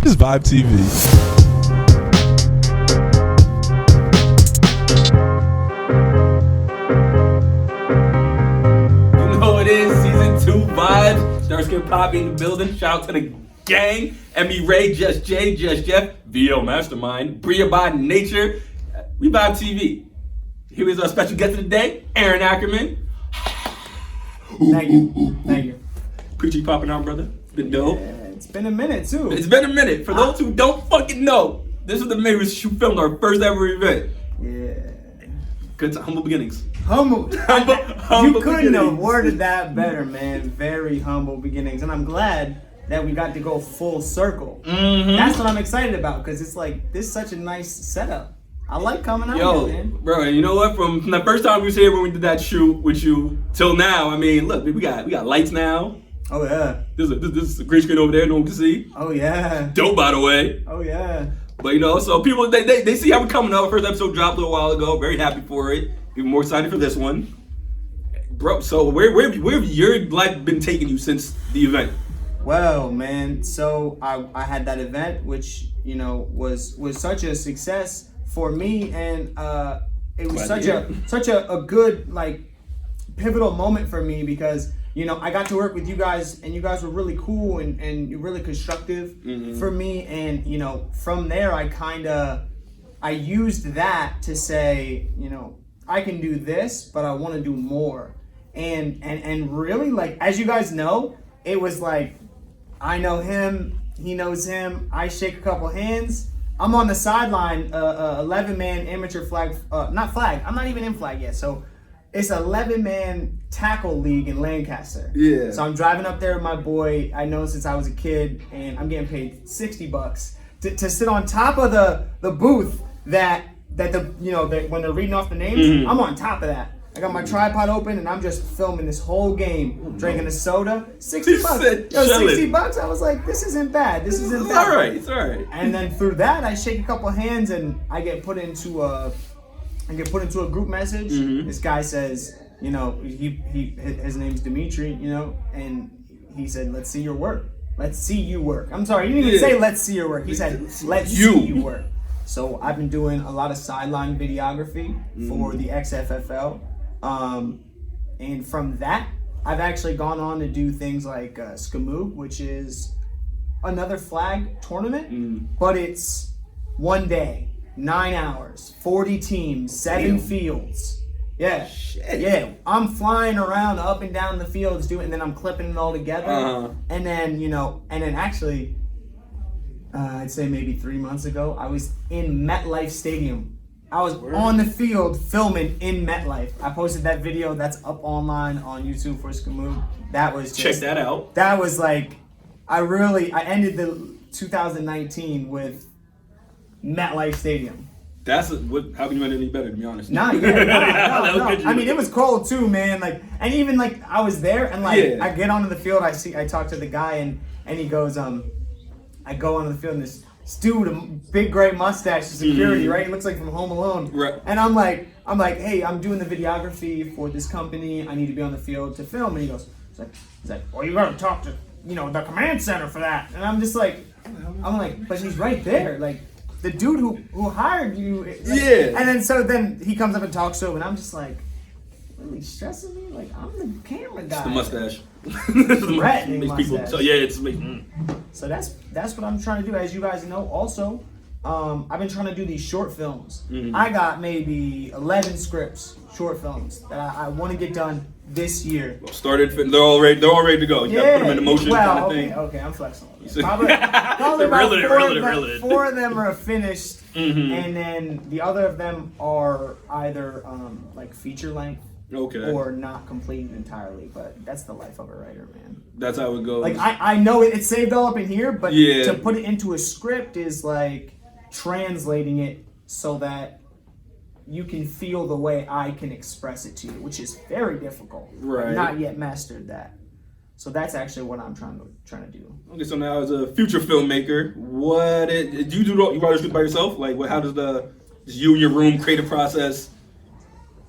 It's VibeTv. It is season 2 vibes. Starsky Poppy in the building. Shout out to the gang. Emmy Ray, Just Jay, Just Jeff, VO Mastermind, Bria by Nature. We VibeTv. Here is our special guest of the day, Aaron Ackerman. Thank you. Appreciate you popping out, brother. Been dope. Yeah, it's been a minute too. It's been a minute. For those who don't fucking know, this is the minute we filmed our first ever event. Yeah. Good to humble beginnings. Humble. Humble You couldn't beginnings. have worded that better, man. Very humble beginnings. And I'm glad that we got to go full circle. Mm-hmm. That's what I'm excited about, because it's like, this is such a nice setup. I like coming out Yo, here, man. bro, and you know what? From the first time we was here when we did that shoot with you till now, I mean, look, we got lights now. Oh yeah. This is a green screen over there, no one can see. Oh yeah. Dope, by the way. Oh yeah. But you know, so people they see how we're coming up. First episode dropped a little while ago. Very happy for it. Even more excited for this one, bro. So where have your life been taking you since the event? Well, man, so I had that event, which, you know, was such a success for me, and it was such a good, like, pivotal moment for me, because, you know, I got to work with you guys, and you guys were really cool and you're really constructive for me, and, you know, from there I used that to say, you know, I can do this, but I want to do more, and really, like, as you guys know, it was like, I know him, he knows him, I shake a couple hands. I'm on the sideline, 11-man amateur flag, not flag, I'm not even in flag yet. So it's 11-man tackle league in Lancaster. Yeah. So I'm driving up there with my boy, I know since I was a kid, and I'm getting paid $60 to sit on top of the booth that when they're reading off the names, I'm on top of that. I got my tripod open and I'm just filming this whole game, drinking a soda. $60. Yo, $60. I was like, this isn't bad. This isn't bad. It's all right. And then through that, I shake a couple hands and I get put into a group message. This guy says, you know, his name's Dimitri, you know, and he said, let's see your work. Let's see you work. I'm sorry, he didn't even say let's see your work. He said, let's see you work. So I've been doing a lot of sideline videography for the XFFL. And from that, I've actually gone on to do things like Skamoog, which is another flag tournament, but it's one day, 9 hours, 40 teams, 7 fields. Yeah, yeah. I'm flying around up and down the fields and then I'm clipping it all together. And then actually, I'd say maybe 3 months ago, I was in MetLife Stadium. I was on the field filming in MetLife. I posted that video that's up online on YouTube for Skamoog. That was just... Check that out. That was like, I ended the 2019 with MetLife Stadium. How can you end any better, to be honest? No. I mean, it was cold too, man. Like, and even like I was there and like I get onto the field, I talk to the guy and he goes, I go onto the field and this dude, a big gray mustache, security, right? He looks like from Home Alone. Right. And I'm like, hey, I'm doing the videography for this company. I need to be on the field to film. And he goes, he's like, well, you gotta talk to, you know, the command center for that. And I'm just like, but he's right there, like the dude who hired you. Like, yeah. And then he comes up and talks to him, and I'm just like, really stressing me? Like, I'm the camera guy. It's the mustache. Threatening mustache. mustache. So yeah, it's like. So that's what I'm trying to do. As you guys know, also, I've been trying to do these short films. I got maybe 11 scripts, short films that I want to get done this year. They're all ready to go. You gotta put them in motion, kind of thing. Okay, I'm flexible. Probably about four of them are finished, and then the other of them are either like feature length. Okay. Or not completed entirely, but that's the life of a writer, man. That's how it goes. Like I know it's saved all up in here, but yeah. to put it into a script is like translating it so that you can feel the way I can express it to you, which is very difficult. Right. I've not yet mastered that. So that's actually what I'm trying to do. Okay, so now as a future filmmaker, do you write a script by yourself? Like, how does just you in your room creative process?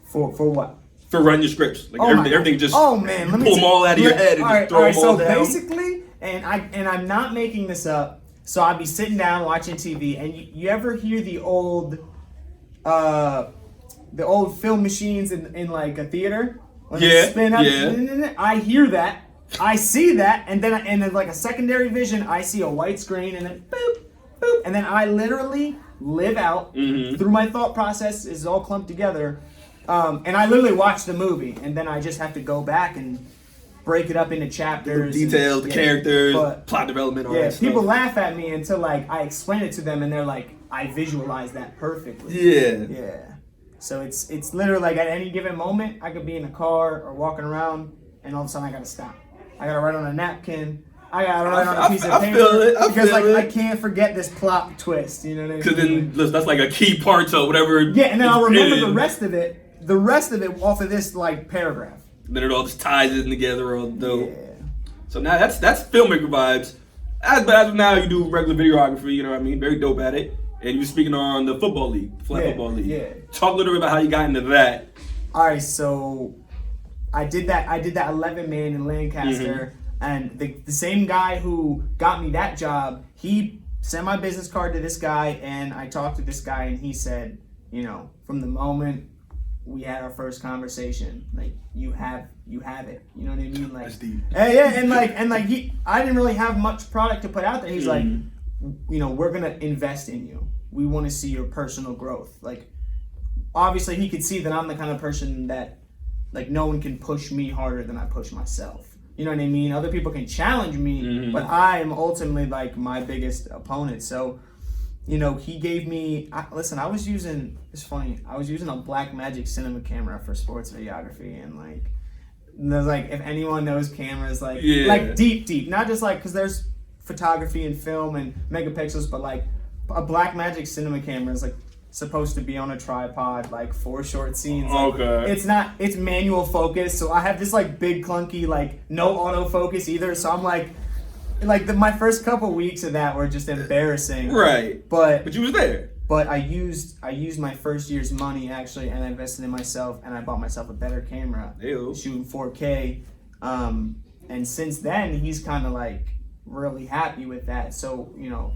For what? For running your scripts, like everything just let me pull them all out of your head and just throw them all down. So basically, and I'm not making this up. So I'd be sitting down watching TV, and you ever hear the old film machines in like a theater? When they spin up, I hear that. I see that, and then like a secondary vision, I see a white screen, and then boop, boop, and then I literally live out through my thought process is all clumped together, and I literally watch the movie, and then I just have to go back and break it up into chapters, details, the characters, plot development, all that stuff. People laugh at me until like I explain it to them, and they're like, I visualize that perfectly. Yeah. So it's literally like at any given moment, I could be in a car or walking around, and all of a sudden I gotta stop. I gotta write on a napkin. I gotta write on a piece of paper because I can't forget this plot twist. You know what I mean? Because then that's like a key part to whatever. Yeah, and then I'll remember the rest of it. The rest of it off of this like paragraph. Then it all just ties it together, all dope. Yeah. So now that's filmmaker vibes. But as of now, you do regular videography. You know what I mean? Very dope at it. And you're speaking on the football league, flag football league. Yeah. Talk a little bit about how you got into that. All right, so I did that 11-man in Lancaster, and the same guy who got me that job, he sent my business card to this guy, and I talked to this guy, and he said, you know, from the moment we had our first conversation, like you have it. You know what I mean? Like, that's deep. Yeah, and I didn't really have much product to put out there. He's like, you know, we're gonna invest in you. We want to see your personal growth. Like, obviously, he could see that I'm the kind of person that, like, no one can push me harder than I push myself. You know what I mean? Other people can challenge me, but I am ultimately like my biggest opponent. So, you know, he gave me. Listen, it's funny. I was using a Blackmagic cinema camera for sports videography, and like, there's like, if anyone knows cameras, like deep, not just like because there's photography and film and megapixels, but like a Blackmagic cinema camera is like supposed to be on a tripod, like for short scenes. Like, it's manual focus, so I have this like big clunky like no autofocus either. So I'm like my first couple weeks of that were just embarrassing. Right. But you was there. But I used my first year's money actually, and I invested in myself, and I bought myself a better camera, shooting 4K. And since then, he's kind of like really happy with that. So, you know,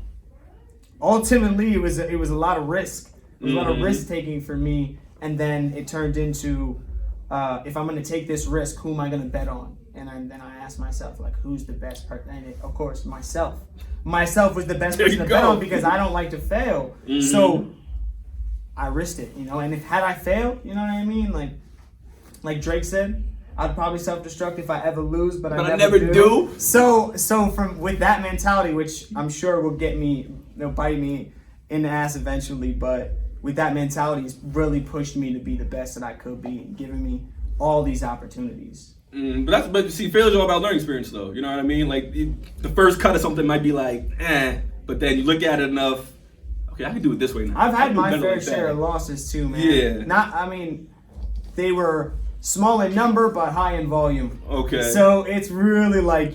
ultimately it was a lot of risk. It was a lot of risk taking for me, and then it turned into if I'm going to take this risk, who am I going to bet on? And then I asked myself, like, who's the best person? And of course, myself. Myself was the best person to bet on because I don't like to fail. So I risked it, you know. And had I failed, you know what I mean? Like Drake said, I'd probably self-destruct if I ever lose, but I never do. So with that mentality, which I'm sure will bite me in the ass eventually, but with that mentality, it's really pushed me to be the best that I could be, and giving me all these opportunities. But you see, failure's all about learning experience, though. You know what I mean? Like the first cut of something might be like, but then you look at it enough. Okay, I can do it this way now. I've had my fair share of losses too, man. Yeah. They were small in number but high in volume. Okay. So it's really like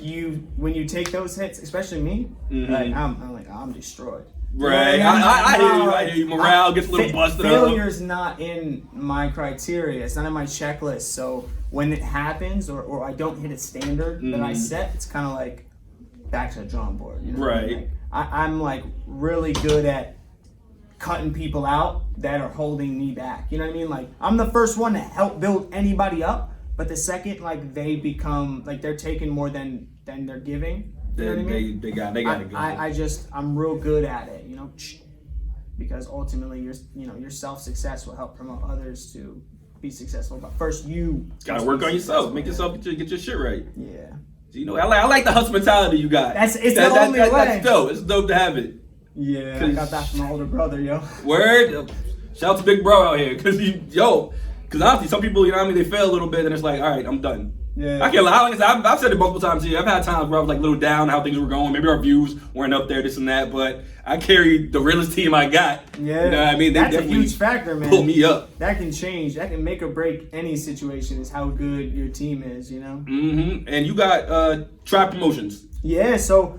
when you take those hits, especially me, like I'm destroyed. Right. I hear you. Morale gets a little busted up. Failure's not in my criteria. It's not in my checklist. So when it happens or I don't hit a standard that I set, it's kind of like back to the drawing board. You know? Right. I'm like really good at cutting people out that are holding me back. You know what I mean? Like, I'm the first one to help build anybody up, but the second like they become like they're taking more than they're giving. You know what I mean? They got to go. I'm real good at it, you know, because ultimately your self-success will help promote others to be successful. But first, you gotta work on yourself, make yourself get your shit right. Yeah. So, you know, I like the hustle mentality you got. It's the only way. That's dope. It's dope to have it. Yeah, I got that from my older brother, yo. Word. Shout out to Big Bro out here, because honestly, some people, you know what I mean, they fail a little bit and it's like, all right, I'm done. Yeah. I can't lie. I've said it multiple times here. I've had times where I was like a little down how things were going. Maybe our views weren't up there, this and that. But I carried the realest team I got. Yeah. You know what I mean? That's a huge factor, man. Pull me up. That can change. That can make or break any situation. Is how good your team is. You know. And you got Tribe Promotions. Yeah. So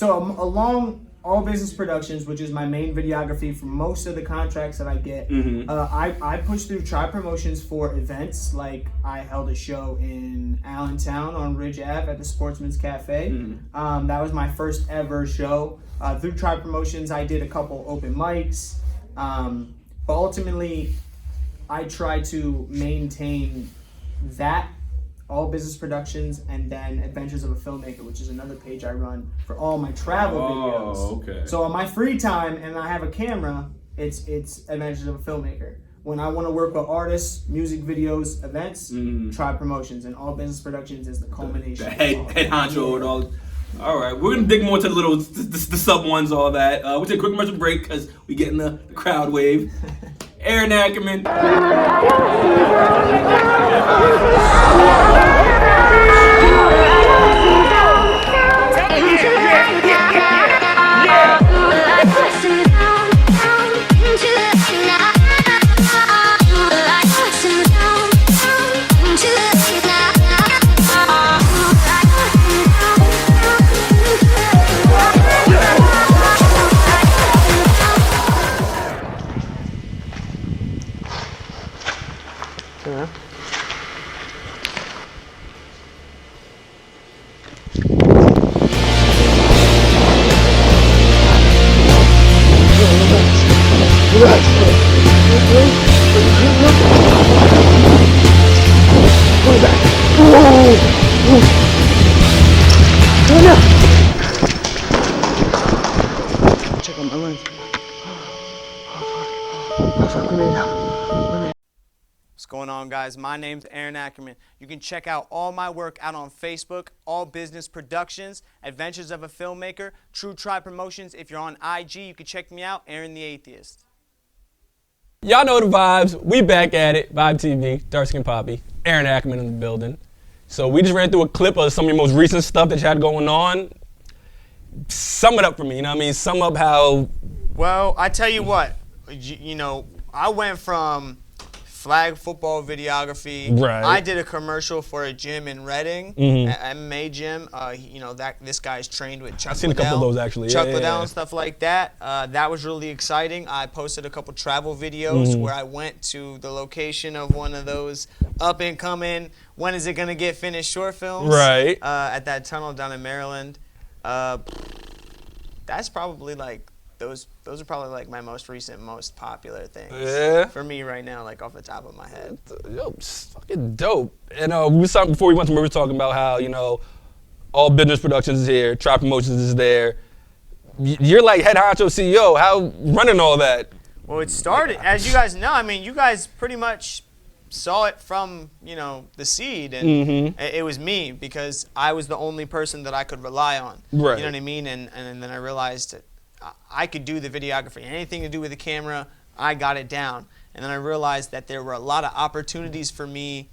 along All Business Productions, which is my main videography for most of the contracts that I get. I push through Tribe Promotions for events. Like I held a show in Allentown on Ridge Ave at the Sportsman's Cafe. That was my first ever show. Through Tribe Promotions, I did a couple open mics. But ultimately, I try to maintain that, All Business Productions, and then Adventures of a Filmmaker, which is another page I run for all my travel videos. Okay. So on my free time and I have a camera, it's Adventures of a Filmmaker. When I want to work with artists, music videos, events, Tribe Promotions, and All Business Productions is the culmination. The head honcho and all. All right, we're gonna dig more into the sub ones, all that. We'll take a quick commercial break because we getting the crowd wave. Aaron Ackerman. Check on my lens. What's going on, guys? My name's Aaron Ackerman. You can check out all my work out on Facebook, All Business Productions, Adventures of a Filmmaker, True Tribe Promotions. If you're on IG, you can check me out, Aaron the Atheist. Y'all know the vibes. We back at it. VibeTv, Dark Skin Poppy, Aaron Ackerman in the building. So we just ran through a clip of some of your most recent stuff that you had going on. Sum it up for me, you know what I mean? Sum up how... Well, I tell you what, you know, I went from flag football videography. Right. I did a commercial for a gym in Reading, MMA gym. You know, this guy's trained with Chuck I've seen a couple of those actually. Chuck Yeah, Liddell yeah. and stuff like that. That was really exciting. I posted a couple travel videos where I went to the location of one of those up and coming, when is it gonna get finished short films. Right. At that tunnel down in Maryland. That's probably like, those are probably like my most recent, most popular things. Yeah. For me right now, like off the top of my head. Yo, it's fucking dope. And we was talking before we went to, we were talking about how, you know, All Business Productions is here, Tribe Promotions is there. You're like head honcho CEO. How running all that? Well, it started, as you guys know, I mean, you guys pretty much saw it from, you know, the seed, and it was me, because I was the only person that I could rely on. Right. You know what I mean? And then I realized that I could do the videography. Anything to do with the camera, I got it down. And then I realized that there were a lot of opportunities for me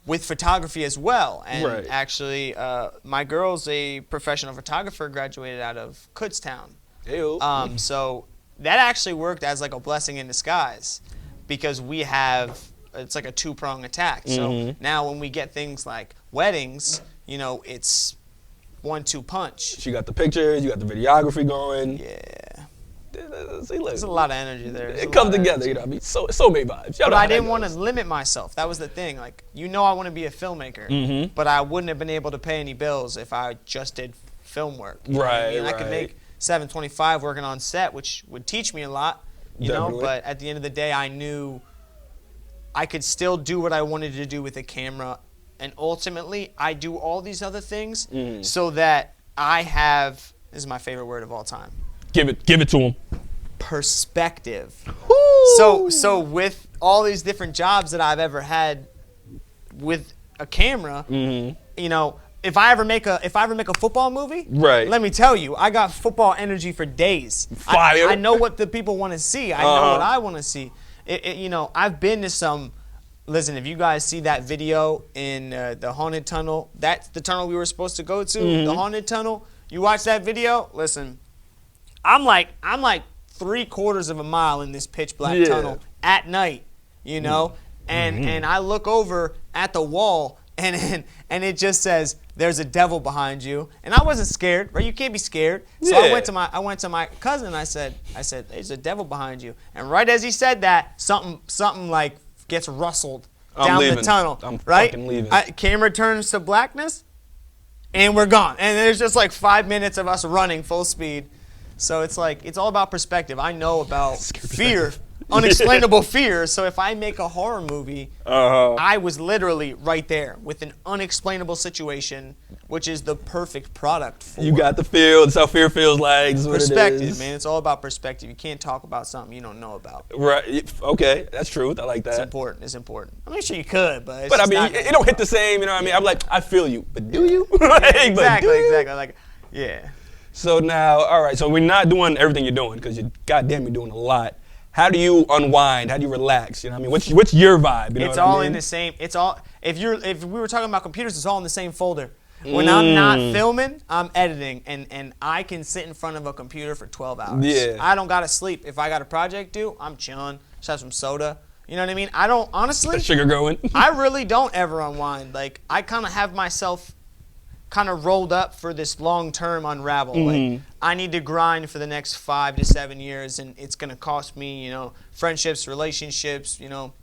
with photography as well. And actually, my girl's a professional photographer, graduated out of Kutztown. Ew. So that actually worked as like a blessing in disguise, because we have, it's like a two-prong attack. So now when we get things like weddings, you know, it's 1-2 punch. You got the pictures, you got the videography going. Yeah. See, look, There's a lot of energy there. it comes together, you know what I mean? So many vibes. But I didn't want to limit myself. That was the thing. Like, you know, I want to be a filmmaker, but I wouldn't have been able to pay any bills if I just did film work. You know what I mean? I could make $725 working on set, which would teach me a lot, you know, but at the end of the day, I knew I could still do what I wanted to do with a camera, and ultimately, I do all these other things so that I have, this is my favorite word of all time. Give it to him. Perspective. So with all these different jobs that I've ever had with a camera, you know, if I ever make a football movie, let me tell you, I got football energy for days. Fire. I know what the people want to see. I know what I want to see. You know, I've been to some. Listen, if you guys see that video in the haunted tunnel, that's the tunnel we were supposed to go to, the haunted tunnel. You watch that video. Listen, I'm like 3/4 of a mile in this pitch black tunnel at night, you know, and I look over at the wall, and it just says there's a devil behind you. And I wasn't scared, right? You can't be scared. So Yeah. I went to my cousin and I said, there's a devil behind you. And right as he said that, something like gets rustled down the tunnel. I'm right? fucking leaving. Camera turns to blackness, and we're gone. And there's just like 5 minutes of us running full speed. So it's like, it's all about perspective. I know about fear, unexplainable fear. So if I make a horror movie, I was literally right there with an unexplainable situation, which is the perfect product for You got the feel. That's how fear feels like. That's what it perspective, is. man. It's all about perspective. You can't talk about something you don't know about. Right. Okay. That's truth. I like that. It's important. It's important. I'm sure you could, but it's But I just mean, not it don't hit the same. You know what I mean? I'm like, I feel you, but do you? exactly, But do you? exactly. Like, yeah. So now, all right. So we're not doing everything you're doing because you, goddamn, you're doing a lot. How do you unwind? How do you relax? You know what I mean? What's your vibe? You know It's what I all mean? in the same. It's all. If we were talking about computers, it's all in the same folder. When I'm not filming, I'm editing, and I can sit in front of a computer for 12 hours. Yeah. I don't gotta sleep. If I got a project due, I'm chilling. Just have some soda. You know what I mean? I don't honestly. That sugar going. I really don't ever unwind. Like, I kind of have myself kind of rolled up for this long-term unravel. Like, I need to grind for the next 5 to 7 years, and it's going to cost me, you know, friendships, relationships, you know.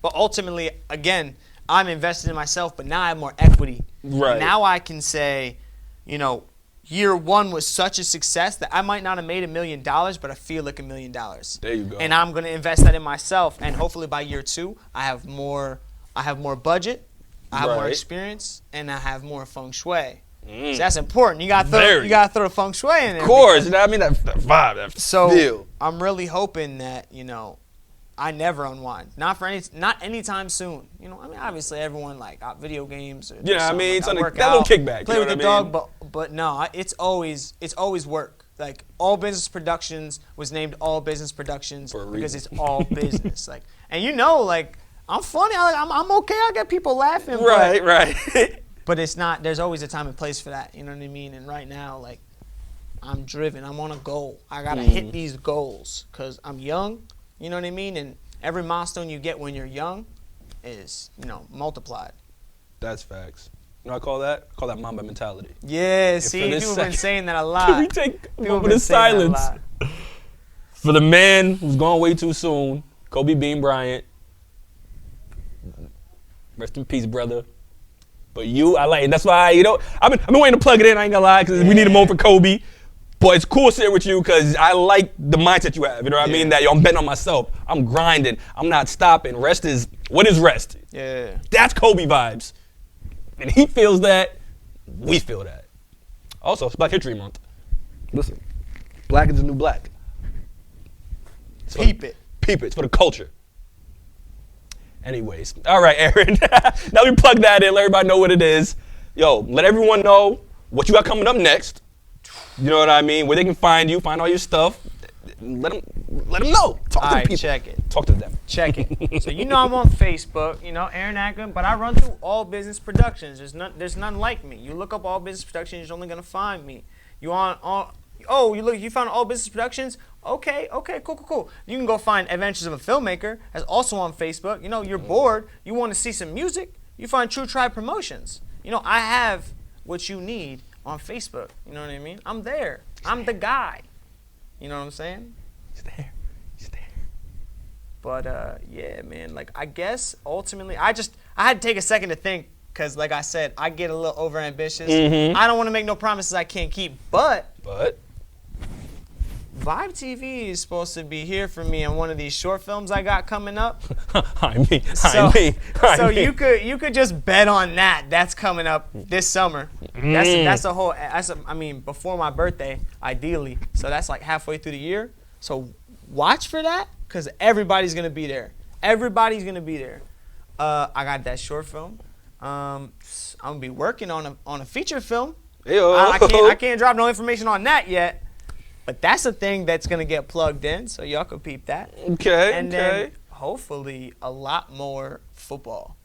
But ultimately, again, I'm invested in myself, but now I have more equity. Right. Now I can say, you know, year one was such a success that I might not have made $1 million, but I feel like $1 million. There you go. And I'm going to invest that in myself, and hopefully by year two, I have more budget, I have more Right. experience, and I have more feng shui. So that's important. You got Very. to throw feng shui in there. Of course. You know what I mean? That vibe, that So feel. I'm really hoping that, you know, I never unwind. Not anytime soon. You know, I mean, obviously everyone like video games. Or Yeah, I something, mean, like, something, work that little out, kickback. play You know with the what I mean? dog, but no, it's always work. Like, All Business Productions was named All Business Productions For a because reason. it's all business. Like, and you know, like, I'm funny. I'm okay. I get people laughing. Right, right. But it's not. There's always a time and place for that. You know what I mean? And right now, like, I'm driven. I'm on a goal. I gotta hit these goals because I'm young. You know what I mean? And every milestone you get when you're young is, you know, multiplied. That's facts. You know what I call that? I call that Mamba mentality. Yeah. for See, this people have been second- saying that a Can lot. we take a People have moment been of saying that a silence lot. for the man who's gone way too soon, Kobe Bean Bryant. Rest in peace, brother. But you, I like it. That's why, you know, I've been waiting to plug it in, I ain't gonna lie, because we need a moment for Kobe. But it's cool sitting with you because I like the mindset you have. You know what I mean? That, yo, I'm betting on myself. I'm grinding. I'm not stopping. Rest is, what is rest? Yeah. That's Kobe vibes. And he feels that. We feel that. Also, it's Black History Month. Listen, black is the new black. It's for- Peep it. Peep it. It's for the culture. Anyways, all right, Aaron. Now we plug that in. Let everybody know what it is. Yo, let everyone know what you got coming up next. You know what I mean? Where they can find you, find all your stuff. Let them know. Talk to All the right, people. check it. Talk to them. Check it. So you know I'm on Facebook, you know, Aaron Ackerman, but I run through All Business Productions. There's none like me. You look up All Business Productions, you're only gonna find me. You found All Business Productions? Okay, cool. You can go find Adventures of a Filmmaker. That's also on Facebook. You know, you're bored, you want to see some music, you find True Tribe Promotions. You know, I have what you need on Facebook. You know what I mean? I'm there. I'm the guy. You know what I'm saying? He's there. But yeah, man, like, I guess ultimately I had to take a second to think because, like I said, I get a little overambitious. I don't want to make no promises I can't keep, but VibeTv is supposed to be here for me in one of these short films I got coming up. So you could just bet on that. That's coming up this summer. I mean, before my birthday, ideally. So that's like halfway through the year. So watch for that, because everybody's gonna be there. Everybody's gonna be there. I got that short film. I'm gonna be working on a feature film. I can't drop no information on that yet. But that's a thing that's gonna get plugged in, so y'all can peep that. And then hopefully a lot more football,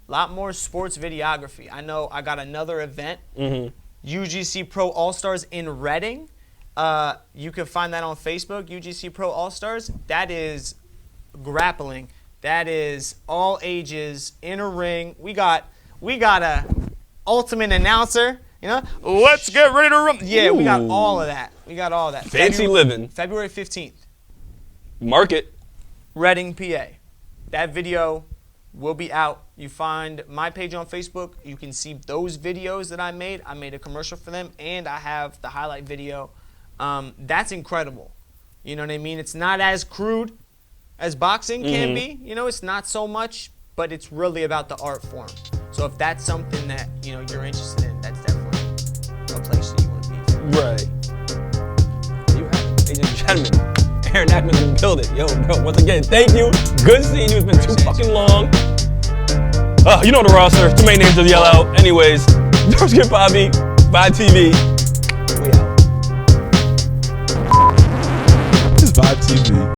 a lot more sports videography. I know I got another event, UGC Pro All Stars in Reading. You can find that on Facebook, UGC Pro All Stars. That is grappling. That is all ages in a ring. We got a ultimate announcer. You know, let's get ready to run. Yeah, we got all of that. We got all that. Fancy living. February 15th. Market. Reading, PA. That video will be out. You find my page on Facebook. You can see those videos that I made. I made a commercial for them, and I have the highlight video. That's incredible. You know what I mean? It's not as crude as boxing can be. You know, it's not so much, but it's really about the art form. So if that's something that, you know, you're interested in, that's definitely a place that you want to be. Right. You have it. Ladies and gentlemen, Aaron Ackerman's in the building. Yo, bro, once again, thank you. Good seeing you. It's been too fucking long. You know the roster. Too many names to yell out. Anyways, Dark Skin Poppy, VibeTv. We out. This is VibeTv.